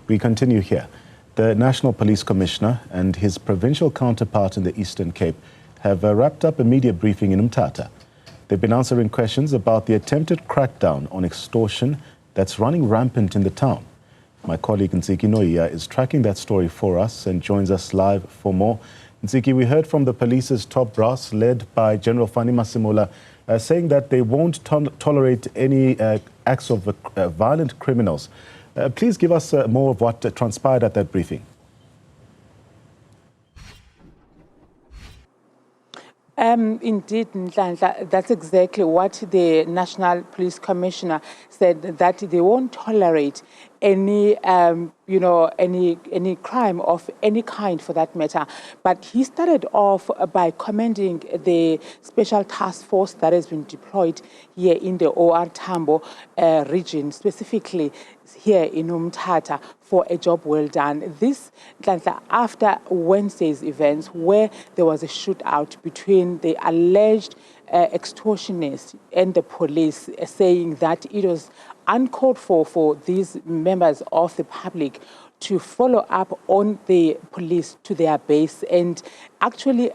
We continue here. The National Police Commissioner and his provincial counterpart in the Eastern Cape have wrapped up a media briefing in Mthatha. They've been answering questions about the attempted crackdown on extortion that's running rampant in the town. My colleague Ntsiki Nohiya is tracking that story for us and joins us live for more. Ntsiki, we heard from the police's top brass, led by General Fannie Masemola, saying that they won't tolerate any acts of violent criminals. Please give us more of what transpired at that briefing. Indeed, Ntlantla, that's exactly what the National Police Commissioner said, that they won't tolerate any, any crime of any kind for that matter. But he started off by commending the special task force that has been deployed here in the OR Tambo region, specifically here in Mthatha, for a job well done. This, after Wednesday's events, where there was a shootout between the alleged extortionists and the police, saying that it was uncalled for these members of the public to follow up on the police to their base and actually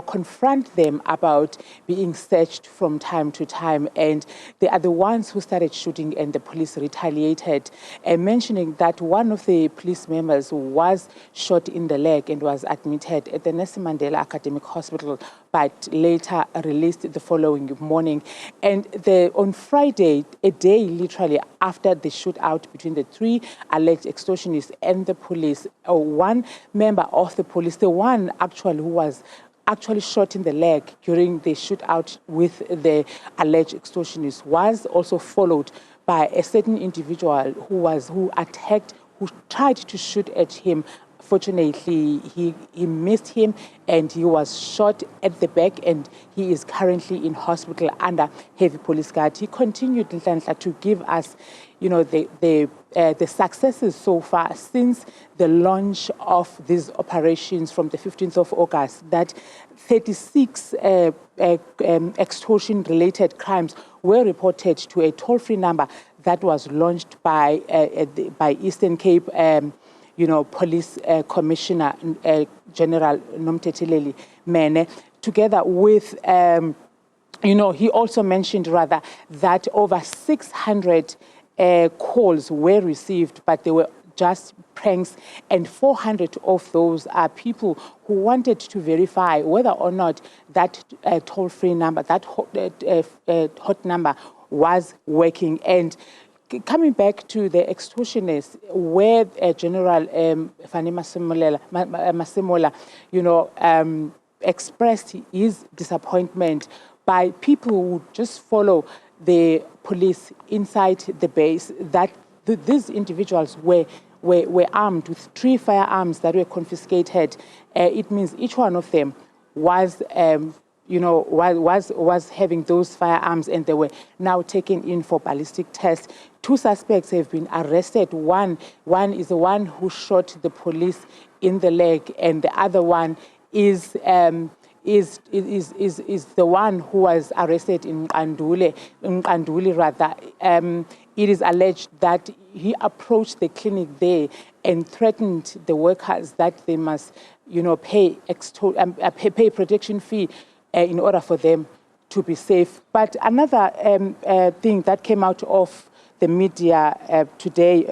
confront them about being searched from time to time. And they are the ones who started shooting, and the police retaliated, mentioning that one of the police members was shot in the leg and was admitted at the Nelson Mandela Academic Hospital, but later released the following morning. And on Friday, a day literally after the shootout between the three alleged extortionists and the police, one member of the police, the one actually who was shot in the leg during the shootout with the alleged extortionist, was also followed by a certain individual who tried to shoot at him. Fortunately, he missed him and he was shot at the back, and he is currently in hospital under heavy police guard. He continued to give us, the successes so far since the launch of these operations from the 15th of August, that 36 extortion-related crimes were reported to a toll-free number that was launched by Eastern Cape Police Commissioner General Nomtetheleli Mene, together with, he also mentioned that over 600 calls were received, but they were just pranks, and 400 of those are people who wanted to verify whether or not that toll-free number, that hot number was working. And coming back to the extortionists, where General Fannie Masemola, expressed his disappointment by people who just follow the police inside the base, that these individuals were armed with 3 firearms that were confiscated. It means each one of them was having those firearms, and they were now taken in for ballistic tests. 2 suspects have been arrested. One is the one who shot the police in the leg, and the other one is the one who was arrested in Nkanduli rather. It is alleged that he approached the clinic there and threatened the workers that they must, pay protection fee in order for them to be safe. But another thing that came out of the media today,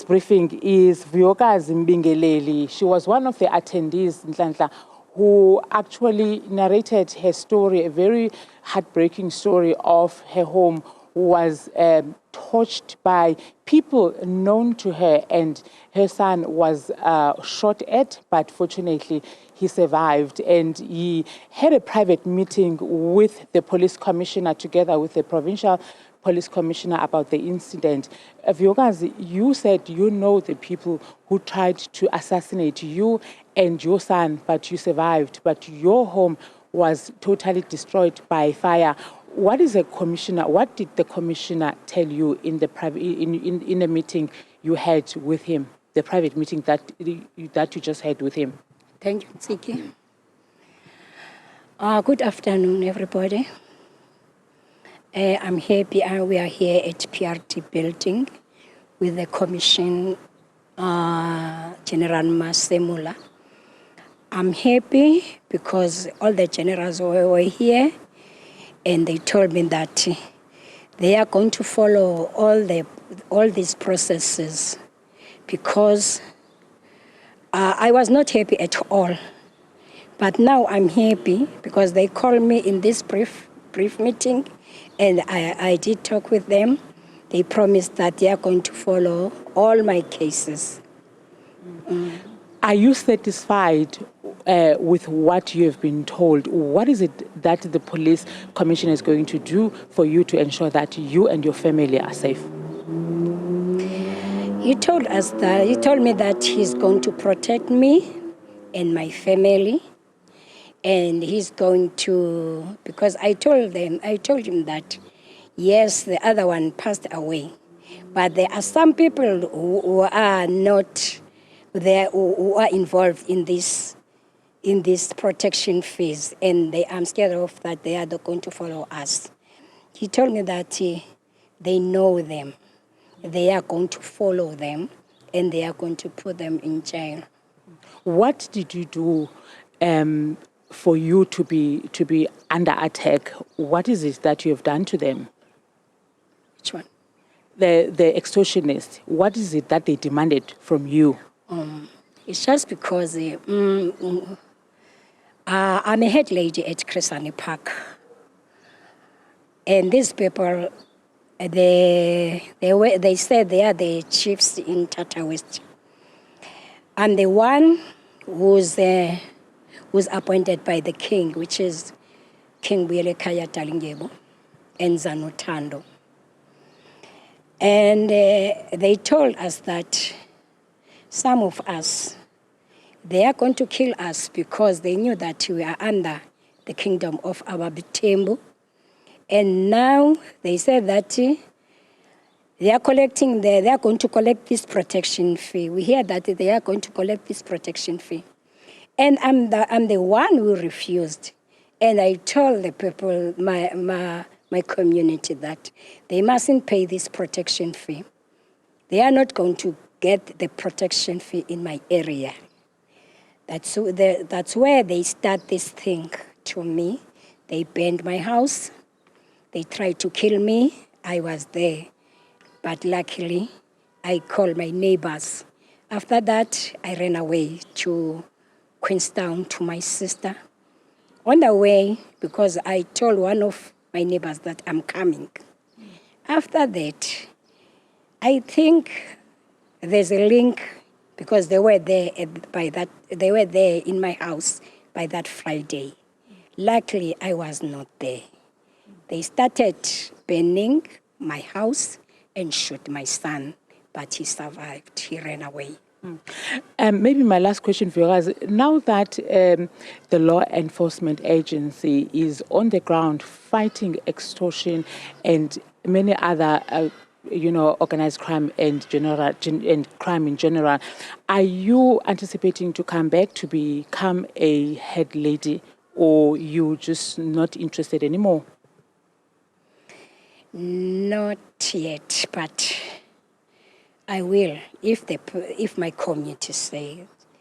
briefing, is Vuyokazi Mbingeleli. She was one of the attendees, Ntlantla, who actually narrated her story, a very heartbreaking story of her home, who was torched by people known to her, and her son was shot at, but fortunately he survived. And he had a private meeting with the police commissioner together with the provincial police commissioner about the incident. Vuyokazi, you said you know the people who tried to assassinate you and your son, but you survived, but your home was totally destroyed by fire. What did the commissioner tell you in the private in the meeting you had with him, the private meeting that you just had with him? Thank you, Ntsiki. Good afternoon, everybody. I'm happy we are here at PRT building with the Commission General Masemola. I'm happy because all the generals were here and they told me that they are going to follow all these processes because I was not happy at all. But now I'm happy because they called me in this brief meeting and I did talk with them. They promised that they are going to follow all my cases. Are you satisfied with what you have been told? What is it that the police commissioner is going to do for you to ensure that you and your family are safe? He told me that he's going to protect me and my family. And he's going to, because I told him that, yes, the other one passed away. But there are some people who are not there, who are involved in this protection phase, and I'm scared of that they are not going to follow us. He told me that they know them, they are going to follow them, and they are going to put them in jail. What did you do for you to be under attack? What is it that you have done to them? Which one? The extortionists. What is it that they demanded from you? It's just because I'm a head lady at Cresani Park. And these people, they said they are the chiefs in Mthatha West. I'm the one who's appointed by the king, which is King Buyelekaya Talingebo and Zanotando. And they told us that some of us, they are going to kill us because they knew that we are under the kingdom of Ababitembu. And now they said that they are going to collect this protection fee. We hear that they are going to collect this protection fee. And I'm the one who refused. And I told the people, my community, that they mustn't pay this protection fee. They are not going to get the protection fee in my area. That's where they start this thing to me. They burned my house. They tried to kill me. I was there. But luckily, I called my neighbors. After that, I ran away to Queenstown to my sister. On the way, because I told one of my neighbors that I'm coming. After that, I think there's a link because they were there they were there in my house by that Friday. Luckily, I was not there. They started burning my house and shoot my son, but he survived. He ran away. Maybe my last question for you guys. Now that the law enforcement agency is on the ground fighting extortion and many other organized crime and crime in general, are you anticipating to come back to become a head lady, or you just not interested anymore? Not yet, but I will if my community says,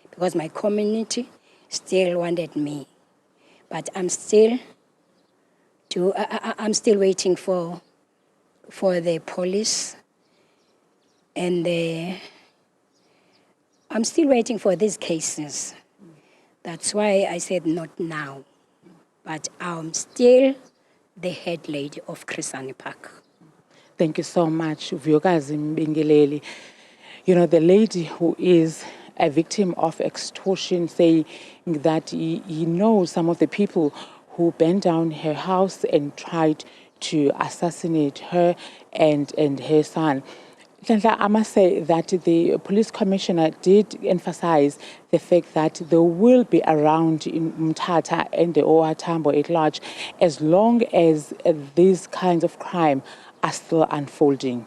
because my community still wanted me, but I'm still waiting for the police, and I'm still waiting for these cases. That's why I said not now, but I'm still the head lady of Cresani Park. Thank you so much, Vuyokazi Mbingeleli. You know, the lady who is a victim of extortion, saying that he knows some of the people who burned down her house and tried to assassinate her and her son. Ntlantla, I must say that the police commissioner did emphasize the fact that they will be around in Mthatha and the OR Tambo at large as long as these kinds of crime are still unfolding.